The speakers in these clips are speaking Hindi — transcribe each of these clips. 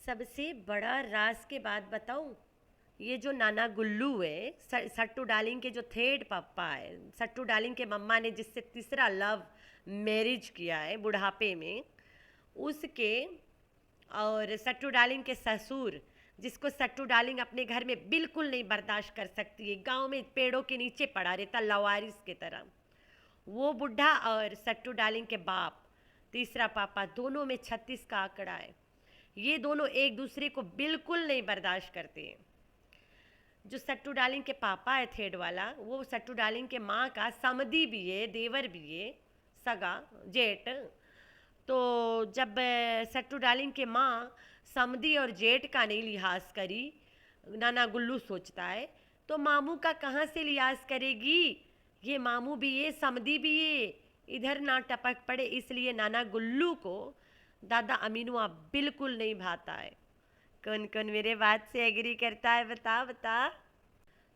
सबसे बड़ा राज के बात बताऊं। ये जो नाना गुल्लू है, सट्टू डार्लिंग के जो थर्ड पापा है, सट्टू डार्लिंग के मम्मा ने जिससे तीसरा लव मैरिज किया है बुढ़ापे में, उसके और सट्टू डार्लिंग के ससुर, जिसको सट्टू डार्लिंग अपने घर में बिल्कुल नहीं बर्दाश्त कर सकती है, गांव में पेड़ों के नीचे पड़ा रहता लवारिस की तरह, वो बुढ़ा और सट्टू डार्लिंग के बाप तीसरा पापा, दोनों में 36 का आंकड़ा है। ये दोनों एक दूसरे को बिल्कुल नहीं बर्दाश्त करते हैं। जो सट्टू डार्लिंग के पापा है थर्ड वाला, वो सट्टू डार्लिंग के माँ का समधी भी है, देवर भी है, सगा जेठ। तो जब सट्टू डार्लिंग के माँ समधी और जेठ का नहीं लिहाज करी, नाना गुल्लू सोचता है, तो मामू का कहाँ से लिहाज करेगी। ये मामू भी है, समधी भी है, इधर ना टपक पड़े, इसलिए नाना गुल्लू को दादा अमीनुआ बिल्कुल नहीं भाता है। कौन कौन मेरे बात से एग्री करता है, बता बता।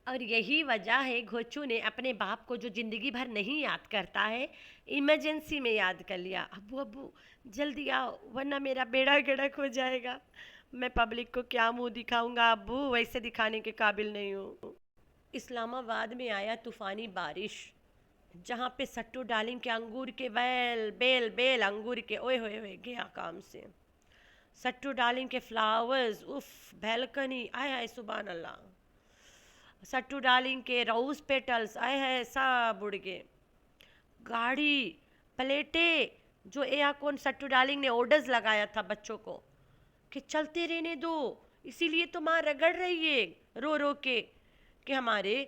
और यही वजह है घोचू ने अपने बाप को, जो जिंदगी भर नहीं याद करता है, इमरजेंसी में याद कर लिया। अब्बू अब्बू जल्दी आओ, वरना मेरा बेड़ा गर्क हो जाएगा। मैं पब्लिक को क्या मुंह दिखाऊंगा अब्बू, वैसे दिखाने के काबिल नहीं हूँ। इस्लामाबाद में आया तूफानी बारिश, जहाँ पे सट्टू डार्लिंग के अंगूर के बेल बेल बेल अंगूर के, ओए होए होए गया काम से। सट्टू डार्लिंग के फ्लावर्स, उफ बैल्कनी, आय हाय सुबहान अल्लाह। सट्टू डार्लिंग के रोज पेटल्स, आए हैं सब उड़ गए। गाड़ी, प्लेटें, जो एया कौन सट्टू डार्लिंग ने ऑर्डर्स लगाया था बच्चों को कि चलते रहने दो, इसीलिए तो माँ रगड़ रही है रो रो के कि हमारे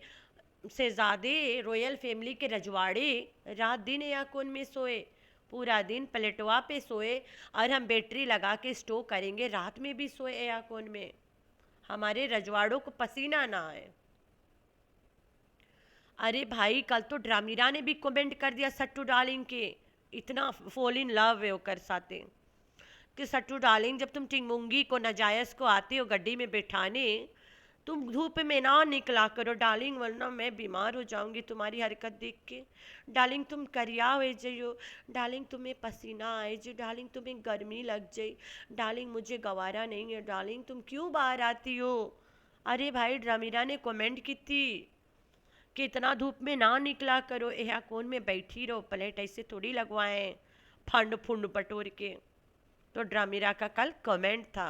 शहजादे रॉयल फैमिली के रजवाड़े रात दिन एया कौन में सोए, पूरा दिन प्लेटवा पे सोए, और हम बैटरी लगा के स्टोव करेंगे, रात में भी सोए एया कौन में, हमारे रजवाड़ों को पसीना ना आए। अरे भाई, कल तो ड्रामीरा ने भी कमेंट कर दिया सट्टू डार्लिंग के, इतना फॉल इन लव है वो कर साथे, कि सट्टू डार्लिंग जब तुम टिंगमुंगी को नजायज़ को आते हो गड्डी में बैठाने, तुम धूप में ना निकला करो डार्लिंग, वरना मैं बीमार हो जाऊंगी तुम्हारी हरकत देख के। डार्लिंग तुम करिया हो जाइयो, डार्लिंग तुम्हें पसीना आए जी, डार्लिंग तुम्हें गर्मी लग जाए, डार्लिंग मुझे गवारा नहीं है, डार्लिंग तुम क्यों बाहर आती हो। अरे भाई, ड्रामीरा ने कमेंट की थी कि इतना धूप में ना निकला करो, एया कौन में बैठी रहो, प्लेट ऐसे थोड़ी लगवाएं फंड फुंड बटोर के। तो ड्रामीरा का कल कमेंट था,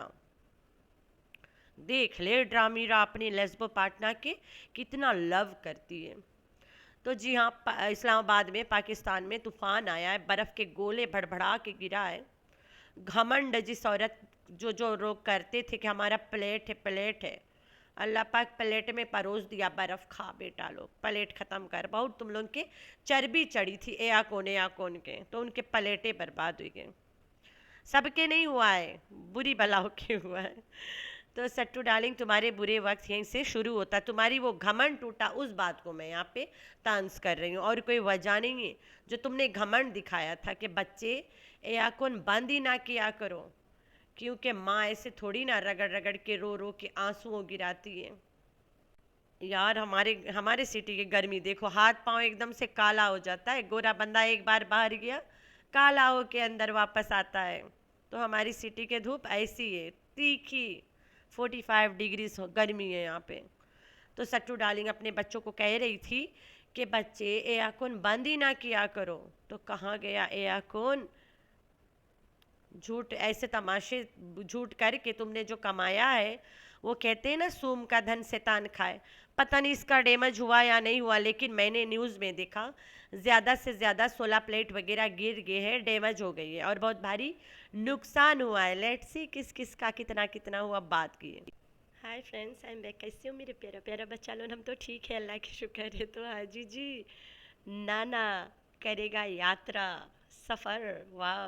देख ले ड्रामीरा अपनी लेस्बो पार्टनर के कितना लव करती है। तो जी हाँ, इस्लामाबाद में पाकिस्तान में तूफान आया है, बर्फ़ के गोले भड़बड़ा के गिरा है। घमंड जिस औरत जो जो लोग करते थे कि हमारा प्लेट है प्लेट है, अल्लाह पाक प्लेट में परोस दिया, बर्फ़ खा बेटा लोग, प्लेट ख़त्म कर, बहुत तुम लोग के चर्बी चढ़ी थी एया कौन के, तो उनके प्लेटें बर्बाद हुई गए। सबके नहीं हुआ है, बुरी बलाओं के हुआ है। तो सट्टू डार्लिंग, तुम्हारे बुरे वक्त यहीं से शुरू होता, तुम्हारी वो घमंड टूटा, उस बात को मैं यहाँ पे तांस कर रही हूँ, और कोई वजह नहीं है। जो तुमने घमंड दिखाया था कि बच्चे या कौन बंद ही ना किया करो, क्योंकि माँ ऐसे थोड़ी ना रगड़ रगड़ के रो रो के आंसुओं गिराती है। यार हमारे हमारे सिटी की गर्मी देखो, हाथ पाँव एकदम से काला हो जाता है, गोरा बंदा एक बार बाहर गया काला हो के अंदर वापस आता है। तो हमारी सिटी के धूप ऐसी है, तीखी, 45 डिग्री गर्मी है यहाँ पे। तो सट्टू डार्लिंग अपने बच्चों को कह रही थी कि बच्चे एयरकॉन बंद ही ना किया करो, तो कहाँ गया एयरकॉन। झूठ ऐसे तमाशे झूठ करके तुमने जो कमाया है, वो कहते हैं ना सूम का धन शैतान खाए, पता नहीं इसका डैमेज हुआ या नहीं हुआ, लेकिन मैंने न्यूज़ में देखा ज़्यादा से ज़्यादा 16 प्लेट वगैरह गिर गए हैं, डैमेज हो गई है और बहुत भारी नुकसान हुआ है। लेट्स सी किस किस का कितना कितना हुआ, बात की। Hi friends, I am back. कैसे हो मेरे प्यारा प्यारा बच्चा लोग, हम तो ठीक है अल्लाह की शुक्र है। तो हाजी जी, नाना करेगा यात्रा सफ़र, वाह।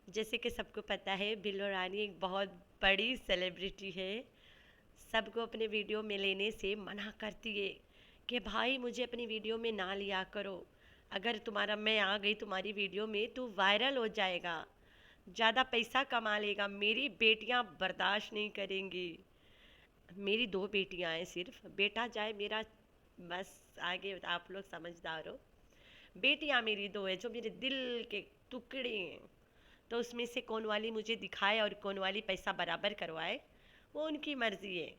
जैसे कि सबको पता है, बिल्लो रानी एक बहुत बड़ी सेलिब्रिटी है, सबको अपने वीडियो में लेने से मना करती है कि भाई मुझे अपनी वीडियो में ना लिया करो, अगर तुम्हारा मैं आ गई तुम्हारी वीडियो में तो वायरल हो जाएगा, ज़्यादा पैसा कमा लेगा, मेरी बेटियां बर्दाश्त नहीं करेंगी। मेरी दो बेटियां हैं, सिर्फ बेटा जाए मेरा, बस आगे आप लोग समझदार हो। बेटियां मेरी दो है जो मेरे दिल के टुकड़े हैं, तो उसमें से कौन वाली मुझे दिखाए और कौन वाली पैसा बराबर करवाए, वो उनकी मर्ज़ी है।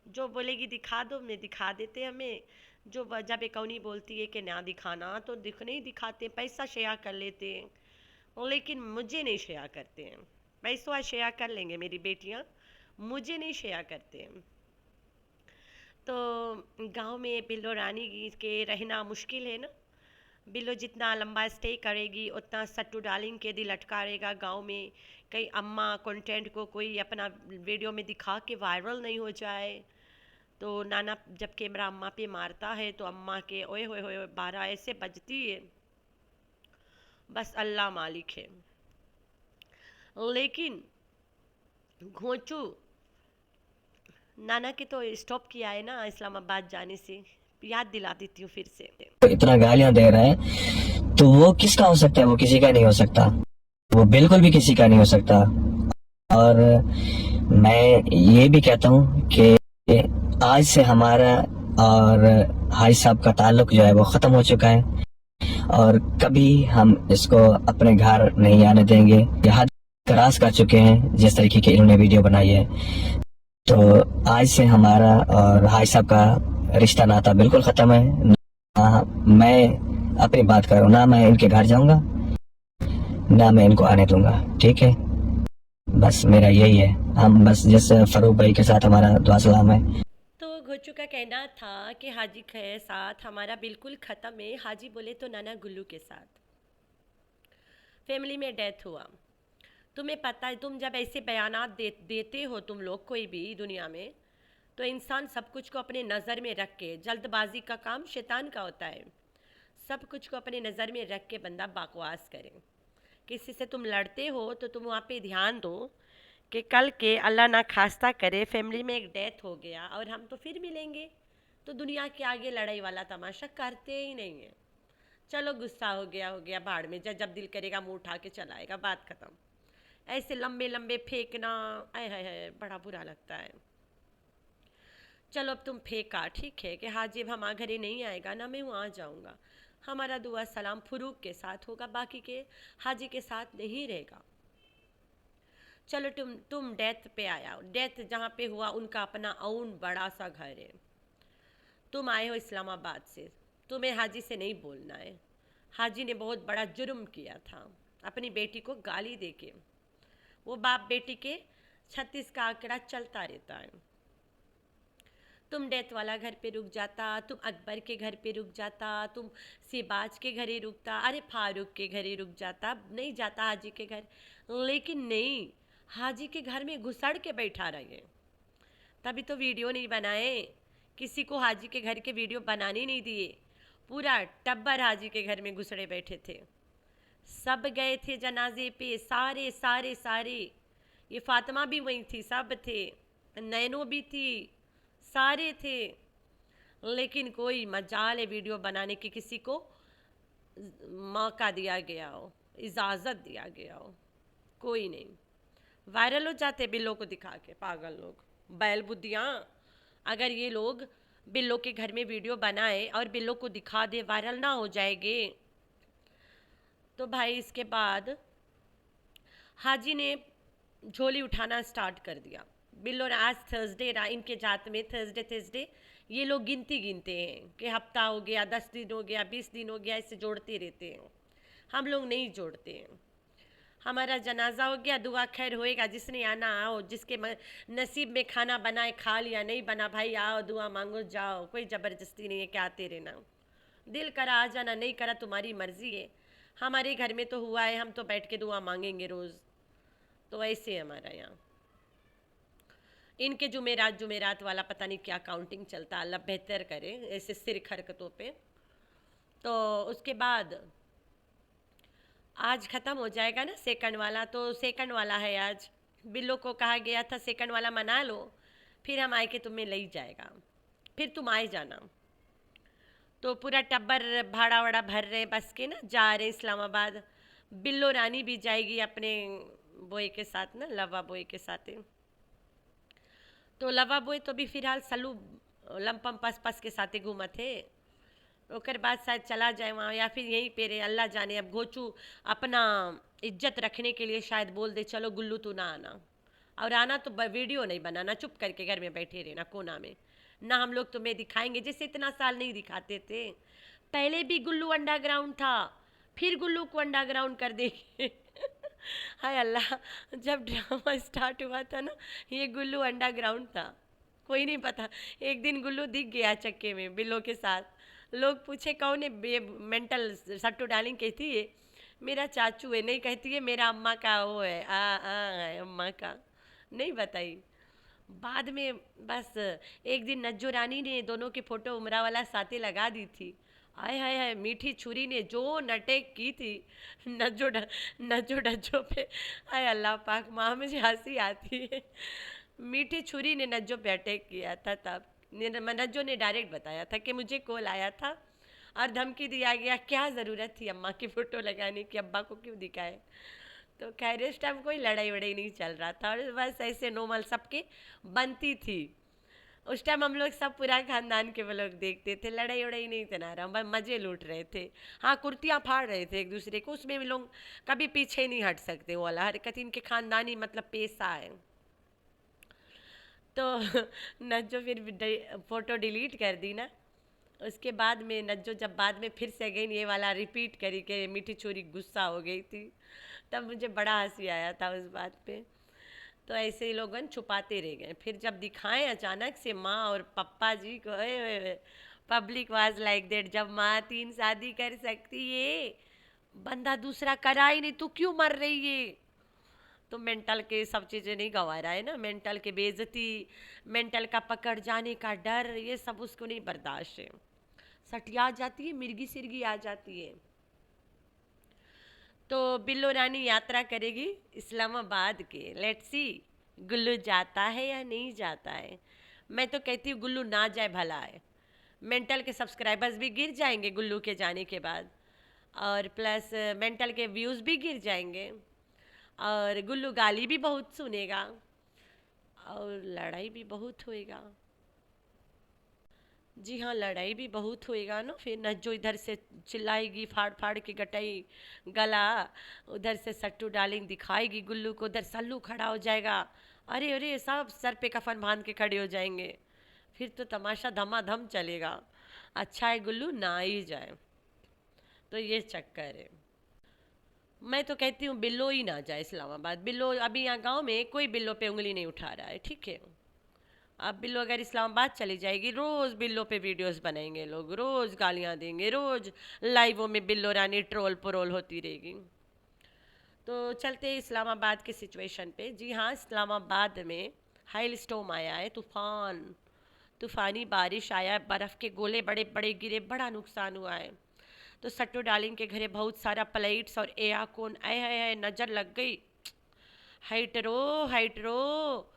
जो बोलेगी दिखा दो, मैं दिखा देते हमें। जो जब एकौनी बोलती है कि ना दिखाना, तो नहीं दिखाते, पैसा शेयर कर लेते हैं। लेकिन मुझे नहीं शेयर करते हैं। पैसा शेयर कर लेंगे मेरी बेटियां, मुझे नहीं शेयर करते हैं। तो गांव में बिल्लो रानी के रहना मुश्किल है ना। बिल्लो जितना लंबा स्टे करेगी उतना सट्टू डालिंग के दिल अटकारेगा गांव में। कई अम्मा कंटेंट को कोई अपना वीडियो में दिखा के वायरल नहीं हो जाए। तो नाना जब कैमरा अम्मा पे मारता है तो अम्मा के ओए होए होए 12 ऐसे बजती है, बस अल्लाह मालिक है। लेकिन घोंचू नाना के तो स्टॉप किया है ना इस्लामाबाद जाने से। याद दिला देती हूँ फिर से। इतना गालियां दे रहे हैं तो वो किसका हो सकता है? वो किसी का नहीं हो सकता, वो बिल्कुल भी किसी का नहीं हो सकता। और मैं ये भी कहता हूँ कि आज से हमारा और हाई साहब का ताल्लुक जो है वो खत्म हो चुका है, और कभी हम इसको अपने घर नहीं आने देंगे। ये हद क्रॉस कर चुके हैं जिस तरीके की इन्होंने वीडियो बनाई है। तो आज से हमारा और हाई साहब का रिश्ता नाता बिल्कुल खत्म है। ना मैं अपनी बात करूँ, ना मैं इनके घर जाऊंगा, ना मैं इनको आने दूंगा। ठीक है, बस मेरा यही है। हम बस जिस फरूक भाई के साथ हमारा दुआ सलाम है। तो घोचू का कहना था कि हाजी के साथ हमारा बिल्कुल ख़त्म है। हाजी बोले तो नाना गुल्लू के साथ फैमिली में डेथ हुआ। तुम्हें पता है, तुम जब ऐसे बयानात देते हो तुम लोग कोई भी दुनिया में, तो इंसान सब कुछ को अपने नज़र में रख के, जल्दबाजी का काम शैतान का होता है। सब कुछ को अपने नज़र में रख के बंदा बकवास करे। किसी से तुम लड़ते हो तो तुम वहाँ पे ध्यान दो कि कल के अल्लाह ना खास्ता करे फैमिली में एक डेथ हो गया और हम तो फिर मिलेंगे, तो दुनिया के आगे लड़ाई वाला तमाशा करते ही नहीं है। चलो गुस्सा हो गया भाड़ में, जब जब दिल करेगा मुंह उठा के चलाएगा, बात खत्म। ऐसे लंबे लंबे फेंकना, आय हाय हाय, बड़ा बुरा लगता है। चलो अब तुम फेंका, ठीक है कि हाजिब हमारे घरे नहीं आएगा ना, मैं वहाँ जाऊँगा। हमारा दुआ सलाम फुरूक के साथ होगा, बाकी के हाजी के साथ नहीं रहेगा। चलो तुम डेथ पे आया, डेथ जहाँ पे हुआ उनका अपना ओन बड़ा सा घर है। तुम आए हो इस्लामाबाद से, तुम्हें हाजी से नहीं बोलना है। हाजी ने बहुत बड़ा जुर्म किया था अपनी बेटी को गाली देके। वो बाप बेटी के 36 का आंकड़ा चलता रहता है। तुम डेथ वाला घर पे रुक जाता, तुम अकबर के घर पे रुक जाता, तुम सिबाज के घरे रुकता, अरे फारूक के घरे रुक जाता, नहीं जाता हाजी के घर। लेकिन नहीं, हाजी के घर में घुसड़ के बैठा रहे। तभी तो वीडियो नहीं बनाए, किसी को हाजी के घर के वीडियो बनाने नहीं दिए। पूरा टब्बर हाजी के घर में घुसड़े बैठे थे। सब गए थे जनाजे पे, सारे सारे सारे। ये फातिमा भी वहीं थी, सब थे, नैनो भी थी, सारे थे। लेकिन कोई मजाल है वीडियो बनाने की, किसी को मौका दिया गया हो, इजाज़त दिया गया हो? कोई नहीं। वायरल हो जाते बिल्लों को दिखा के, पागल लोग, बैल बुद्धियाँ। अगर ये लोग बिल्लों के घर में वीडियो बनाए और बिल्लों को दिखा दे, वायरल ना हो जाएंगे? तो भाई इसके बाद हाजी ने झोली उठाना स्टार्ट कर दिया। बिल्लो ने आज थर्सडे रहा, इनके जात में थर्सडे थर्सडे ये लोग गिनती गिनते हैं कि हफ्ता हो गया, 10 दिन हो गया, 20 दिन हो गया, ऐसे जोड़ते रहते हैं। हम लोग नहीं जोड़ते हैं। हमारा जनाजा हो गया, दुआ खैर होएगा, जिसने आना आओ, जिसके नसीब में खाना बनाए खा लिया, नहीं बना भाई आओ दुआ मांगो जाओ, कोई ज़बरदस्ती नहीं है कि आते रहना। दिल करा आ जाना, नहीं करा तुम्हारी मर्जी है। हमारे घर में तो हुआ है, हम तो बैठ के दुआ मांगेंगे रोज़। तो ऐसे हमारा यहाँ। इनके जुमेरात जुमेरात वाला पता नहीं क्या काउंटिंग चलता, अल्लाह बेहतर करे ऐसे सिर हरकतों पे। तो उसके बाद आज ख़त्म हो जाएगा ना सेकंड वाला, तो सेकंड वाला है आज। बिल्लो को कहा गया था सेकंड वाला मना लो, फिर हम आए के तुम्हें ले जाएगा, फिर तुम आए जाना। तो पूरा टब्बर भाड़ा वाड़ा भर रहे बस के ना, जा रहे इस्लामाबाद। बिल्लो रानी भी जाएगी अपने बोए के साथ ना, लवा बोए के साथ। तो लवा बोए तो भी फिलहाल सलू लमपम पस पस के साथ घूमा थे। ओकर बाद शायद चला जाए वहाँ, या फिर यहीं पे रहे, अल्लाह जाने। अब घोचू अपना इज्जत रखने के लिए शायद बोल दे चलो गुल्लू तू ना आना, और आना तो वीडियो नहीं बनाना, चुप करके घर में बैठे रहना कोना में, ना हम लोग तुम्हें दिखाएंगे, जैसे इतना साल नहीं दिखाते थे। पहले भी गुल्लू अंडरग्राउंड था, फिर गुल्लू को अंडरग्राउंड कर देंगे। हाय अल्लाह, जब ड्रामा स्टार्ट हुआ था ना, ये गुल्लू अंडरग्राउंड था, कोई नहीं पता। एक दिन गुल्लू दिख गया चक्के में बिल्लो के साथ, लोग पूछे कौन है, ये मेंटल सट्टू डार्लिंग कहती है मेरा चाचू है, नहीं कहती है मेरा अम्मा का वो है, है अम्मा का, नहीं बताई। बाद में बस एक दिन नज्जो रानी ने दोनों की फोटो उमरा वाला साथे लगा दी थी। आय हाय हाय, मीठी छुरी ने जो नटेक की थी नज्जो डज्जो पे, हाय अल्लाह पाक, माँ मुझे हंसी आती है। मीठी छुरी ने नज्जो पे अटैक किया था, तब नज्जो ने डायरेक्ट बताया था कि मुझे कॉल आया था और धमकी दिया गया, क्या ज़रूरत थी अम्मा की फ़ोटो लगाने की, अब्बा को क्यों दिखाए। तो खैर इस टाइम कोई लड़ाई वड़ाई नहीं चल रहा था, और बस ऐसे नॉर्मल सबके बनती थी। उस टाइम हम लोग सब पूरा खानदान के वो लोग देखते थे, लड़ाई वड़ाई नहीं थे ना, बस मज़े लूट रहे थे। हाँ, कुर्तियाँ फाड़ रहे थे एक दूसरे को, उसमें भी लोग कभी पीछे नहीं हट सकते, वो वाला हरकत इनके खानदानी मतलब पेशा है। तो नज्जो फिर फ़ोटो डिलीट कर दी ना, उसके बाद में नज्जो जब बाद में फिर से अगेन ये वाला रिपीट करी कि मीठी छोरी गुस्सा हो गई थी, तब मुझे बड़ा हंसी आया था उस बात पे। तो ऐसे ही लोगन छुपाते रह गए, फिर जब दिखाएं अचानक से माँ और पप्पा जी को, पब्लिक वाज लाइक दैट, जब माँ 3 शादी कर सकती है, बंदा दूसरा करा ही नहीं, तू क्यों मर रही है। तो मेंटल के सब चीज़ें नहीं गवा रहा है ना, मेंटल के बेइज्जती, मेंटल का पकड़ जाने का डर, ये सब उसको नहीं बर्दाश्त है, सटिया जाती है, मिर्गी सिरगी आ जाती है। तो बिल्लो रानी यात्रा करेगी इस्लामाबाद के, लेट्स सी गुल्लू जाता है या नहीं जाता है। मैं तो कहती हूँ गुल्लू ना जाए भला है, मेंटल के सब्सक्राइबर्स भी गिर जाएंगे गुल्लू के जाने के बाद, और प्लस मेंटल के व्यूज़ भी गिर जाएंगे, और गुल्लू गाली भी बहुत सुनेगा, और लड़ाई भी बहुत होएगा। जी हाँ, लड़ाई भी बहुत होएगा ना, फिर नज्जो इधर से चिल्लाएगी फाड़ फाड़ के गटाई गला, उधर से सट्टू डार्लिंग दिखाएगी गुल्लू को, उधर सल्लू खड़ा हो जाएगा, अरे अरे सब सर पे कफन बांध के खड़े हो जाएंगे, फिर तो तमाशा धमाधम चलेगा। अच्छा है गुल्लू ना ही जाए, तो ये चक्कर है। मैं तो कहती हूँ बिल्लो ही ना जाए इस्लामाबाद, बिल्लो अभी यहाँ गांव में कोई बिल्लो पे उंगली नहीं उठा रहा है, ठीक है। अब बिल्लो अगर इस्लामाबाद चली जाएगी, रोज़ बिल्लो पे वीडियोस बनाएंगे लोग, रोज़ गालियाँ देंगे, रोज़ लाइवों में बिल्लो रानी ट्रोल परोल होती रहेगी। तो चलते हैं इस्लामाबाद के सिचुएशन पे। जी हाँ, इस्लामाबाद में हाइल स्टॉर्म आया है, तूफ़ानी बारिश आया है, बर्फ़ के गोले बड़े बड़े गिरे, बड़ा नुकसान हुआ है। तो सट्टू डार्लिंग के घरे बहुत सारा प्लेट्स और एया कौन आए है, नज़र लग गई, हाइट रो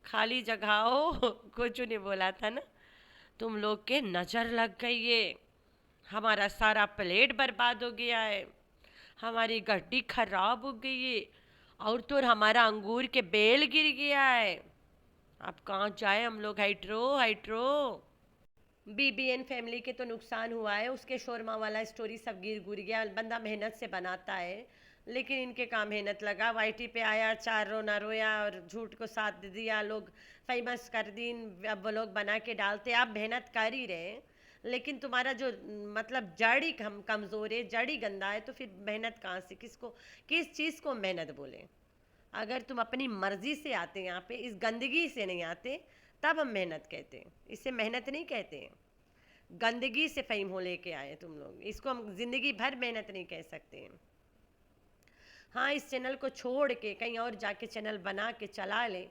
खाली जगह कोचू ने बोला था ना, तुम लोग के नज़र लग गई है, हमारा सारा प्लेट बर्बाद हो गया है, हमारी गड्डी खराब हो गई है, और तो और हमारा अंगूर के बेल गिर गया है, अब कहाँ जाए हम लोग, हाइट्रो। बीबीएन फैमिली के तो नुकसान हुआ है, उसके शोरमा वाला स्टोरी सब गिर गुर गया, बंदा मेहनत से बनाता है, लेकिन इनके काम मेहनत लगा, वाईटी पे आया, 4 रोना रोया और झूठ को साथ दे दिया, लोग फेमस कर दिन, अब वो लोग बना के डालते, आप मेहनत कर ही रहे हैं, लेकिन तुम्हारा जो मतलब जड़ ही कमज़ोर है, जड़ ही गंदा है, तो फिर मेहनत कहाँ से, किसको किस चीज़ को मेहनत बोले। अगर तुम अपनी मर्जी से आते हैं यहाँ पे, इस गंदगी से नहीं आते, तब हम मेहनत कहते हैं, इसे मेहनत नहीं कहते हैं। गंदगी से फेम हो लेके आए तुम लोग, इसको हम जिंदगी भर मेहनत नहीं कह सकते हैं। हाँ, इस चैनल को छोड़ के कहीं और जाके चैनल बना के चला लें,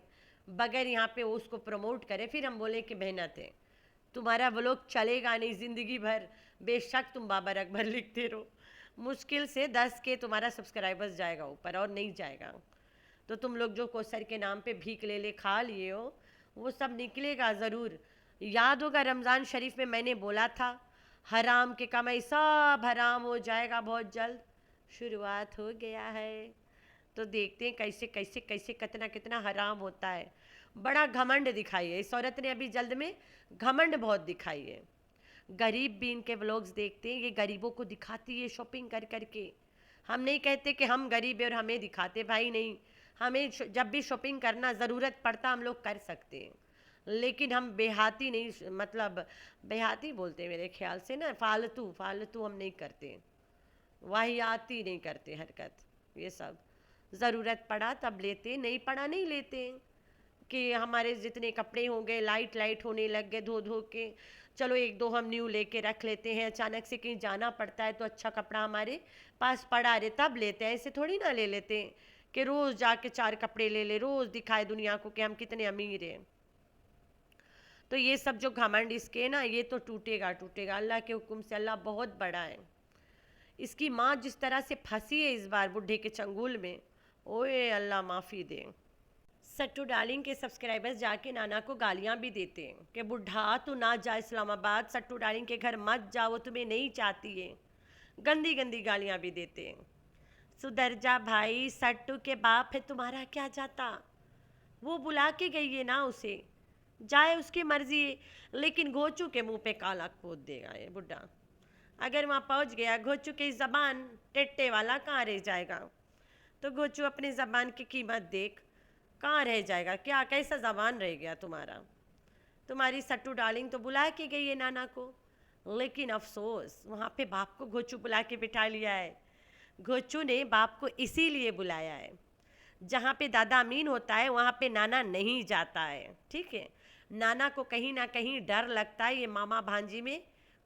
बगैर यहाँ पे उसको प्रमोट करें, फिर हम बोले कि मेहनत है। तुम्हारा व्लॉग चलेगा नहीं ज़िंदगी भर, बेशक तुम बाबर अकबर लिखते रहो, मुश्किल से 10 के तुम्हारा सब्सक्राइबर्स जाएगा ऊपर, और नहीं जाएगा। तो तुम लोग जो कोसर के नाम पे भीख ले खा लिए हो, वो सब निकलेगा ज़रूर। याद होगा रमज़ान शरीफ में मैंने बोला था, हराम के कमाई सब हराम हो जाएगा बहुत जल्द, शुरुआत हो गया है। तो देखते हैं कैसे कैसे कैसे कितना कितना हराम होता है। बड़ा घमंड दिखाई है इस औरत ने, अभी जल्द में घमंड बहुत दिखाई है। गरीब भी इनके व्लॉग्स देखते हैं, ये गरीबों को दिखाती है शॉपिंग कर करके। हम नहीं कहते कि हम गरीब हैं और हमें दिखाते, भाई नहीं। हमें जब भी शॉपिंग करना ज़रूरत पड़ता हम लोग कर सकते हैं, लेकिन हम बेहाती नहीं, मतलब बेहाती बोलते हैं मेरे ख्याल से ना, फालतू फालतू हम नहीं करते, वाहियाती नहीं करते हरकत। ये सब ज़रूरत पड़ा तब लेते, नहीं पड़ा नहीं लेते। कि हमारे जितने कपड़े होंगे लाइट लाइट होने लग गए धो धो के, चलो एक दो हम न्यू लेके रख लेते हैं। अचानक से कहीं जाना पड़ता है तो अच्छा कपड़ा हमारे पास पड़ा रहे तब लेते हैं, ऐसे थोड़ी ना ले लेते हैं कि रोज़ जाके 4 कपड़े ले ले, रोज़ दिखाए दुनिया को कि हम कितने अमीर हैं। तो ये सब जो घमंड इसके ना, ये तो टूटेगा टूटेगा अल्लाह के हुक्म से। अल्लाह बहुत बड़ा है। इसकी माँ जिस तरह से फंसी है इस बार बुढ़े के चंगुल में, ओए अल्लाह माफ़ी दे। सट्टू डार्लिंग के सब्सक्राइबर्स जाके नाना को गालियां भी देते हैं कि बुढ़ा तू ना जा इस्लामाबाद, सट्टू डार्लिंग के घर मत जा, वो तुम्हें नहीं चाहती है। गंदी गंदी गालियां भी देते हैं। सुधर जा भाई, सट्टू के बाप है, तुम्हारा क्या जाता। वो बुला के गई है ना उसे, जाए उसकी मर्जी। लेकिन घोचू के मुंह पे काला खोद देगा ये बुढ़ा। अगर वहाँ पहुँच गया, घोचू की ज़बान टेट्टे वाला कहाँ रह जाएगा। तो घोचू अपनी ज़बान की कीमत देख, कहाँ रह जाएगा, क्या कैसा ज़बान रह गया तुम्हारा। तुम्हारी सट्टू डार्लिंग तो बुला के गई है नाना को, लेकिन अफसोस वहाँ पे बाप को घोचू बुला के बिठा लिया है। घोचू ने बाप को इसीलिए बुलाया है, जहाँ पे दादा अमीन होता है वहाँ पे नाना नहीं जाता है, ठीक है। नाना को कहीं ना कहीं डर लगता है ये मामा भांजी में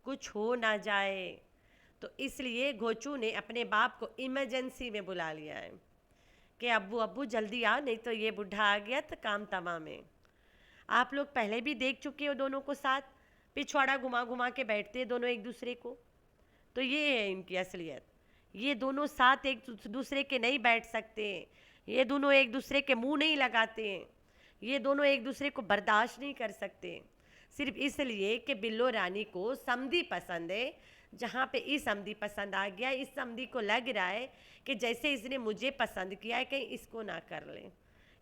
कुछ हो ना जाए, तो इसलिए घोचू ने अपने बाप को इमरजेंसी में बुला लिया है कि अब्बू अब्बू जल्दी आओ, नहीं तो ये बुढ़ा आ गया तो काम तमाम है। आप लोग पहले भी देख चुके हो दोनों को साथ, पिछवाड़ा घुमा घुमा के बैठते हैं दोनों एक दूसरे को। तो ये है इनकी असलियत। ये दोनों साथ एक दूसरे के नहीं बैठ सकते, ये दोनों एक दूसरे के मुंह नहीं लगाते हैं, ये दोनों एक दूसरे को बर्दाश्त नहीं कर सकते, सिर्फ इसलिए कि बिल्लो रानी को समधी पसंद है। जहाँ पे इस समधी पसंद आ गया, इस समधी को लग रहा है कि जैसे इसने मुझे पसंद किया है कहीं इसको ना कर ले।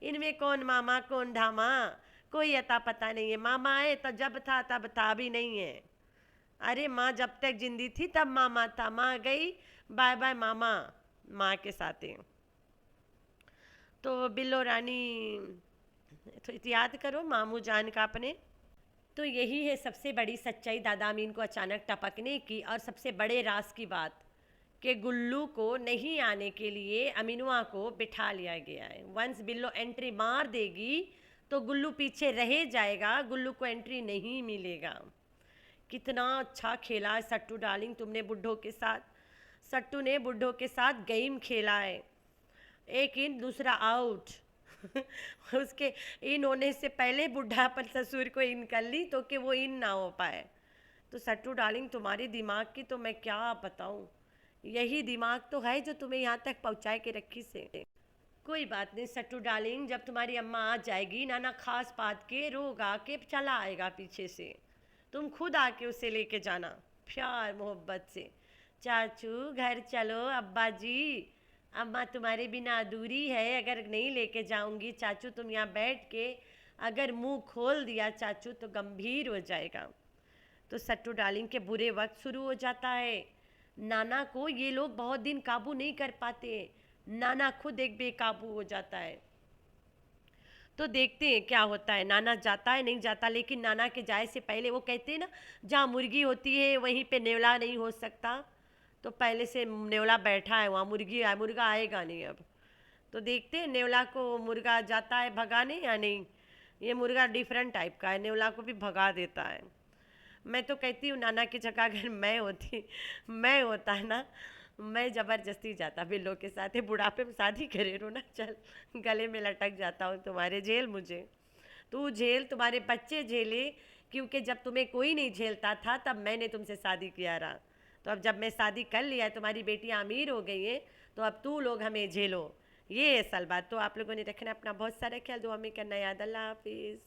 इनमें कौन मामा कौन ढामा, कोई अता पता नहीं है। मामा है तो जब था तब था, भी नहीं है। अरे माँ जब तक जिंदी थी तब मामा था, माँ गई बाय बाय मामा, माँ के साथ है। तो बिल्लो रानी तो याद करो मामू जान का अपने। तो यही है सबसे बड़ी सच्चाई दादा अमीन को अचानक टपकने की, और सबसे बड़े राज की बात कि गुल्लू को नहीं आने के लिए अमीनुआ को बिठा लिया गया है। वंस बिल्लो एंट्री मार देगी तो गुल्लू पीछे रह जाएगा, गुल्लू को एंट्री नहीं मिलेगा। कितना अच्छा खेला है सट्टू डार्लिंग तुमने बुड्ढों के साथ। सट्टू ने बुड्ढों के साथ गेम खेला है, एक इन दूसरा आउट। उसके इन होने से पहले बुढ़ा पर ससुर को इन कर ली तो कि वो इन ना हो पाए। तो सट्टू डार्लिंग तुम्हारे दिमाग की तो मैं क्या बताऊं, यही दिमाग तो है जो तुम्हें यहाँ तक पहुँचाए के रखी से। कोई बात नहीं सट्टू डार्लिंग, जब तुम्हारी अम्मा आ जाएगी नाना खास बात के रोगा के चला आएगा पीछे से, तुम खुद आके उसे लेके जाना प्यार मोहब्बत से। चाचू घर चलो, अब्बा जी अम्मा तुम्हारे बिना अधूरी है, अगर नहीं लेके जाऊंगी चाचू तुम यहाँ बैठ के अगर मुंह खोल दिया चाचू तो गंभीर हो जाएगा। तो सट्टू डार्लिंग के बुरे वक्त शुरू हो जाता है। नाना को ये लोग बहुत दिन काबू नहीं कर पाते, नाना खुद एक बेकाबू हो जाता है। तो देखते हैं क्या होता है, नाना जाता है नहीं जाता। लेकिन नाना के जाए से पहले वो कहते हैं ना, जहाँ मुर्गी होती है वहीं पे नेवला नहीं हो सकता, तो पहले से नेवला बैठा है वहाँ, मुर्गा आएगा नहीं अब। तो देखते हैं नेवला को मुर्गा जाता है भगाने या नहीं। ये मुर्गा डिफरेंट टाइप का है, नेवला को भी भगा देता है। मैं तो कहती हूँ नाना की जगह अगर मैं होता ना, मैं ज़बरदस्ती जाता बिल्लो के साथ। बुढ़ापे में शादी करे रो ना, चल गले में लटक जाता हूँ तुम्हारे, झेल मुझे, तू झेल, तुम्हारे बच्चे झेले, क्योंकि जब तुम्हें कोई नहीं झेलता था तब मैंने तुमसे शादी किया रहा। तो अब जब मैं शादी कर लिया, तुम्हारी बेटियां अमीर हो गई हैं, तो अब तू लोग हमें झेलो। ये असल बात। तो आप लोगों ने रखना अपना बहुत सारा ख्याल, दुआ में करना याद। अल्लाह हाफिज़।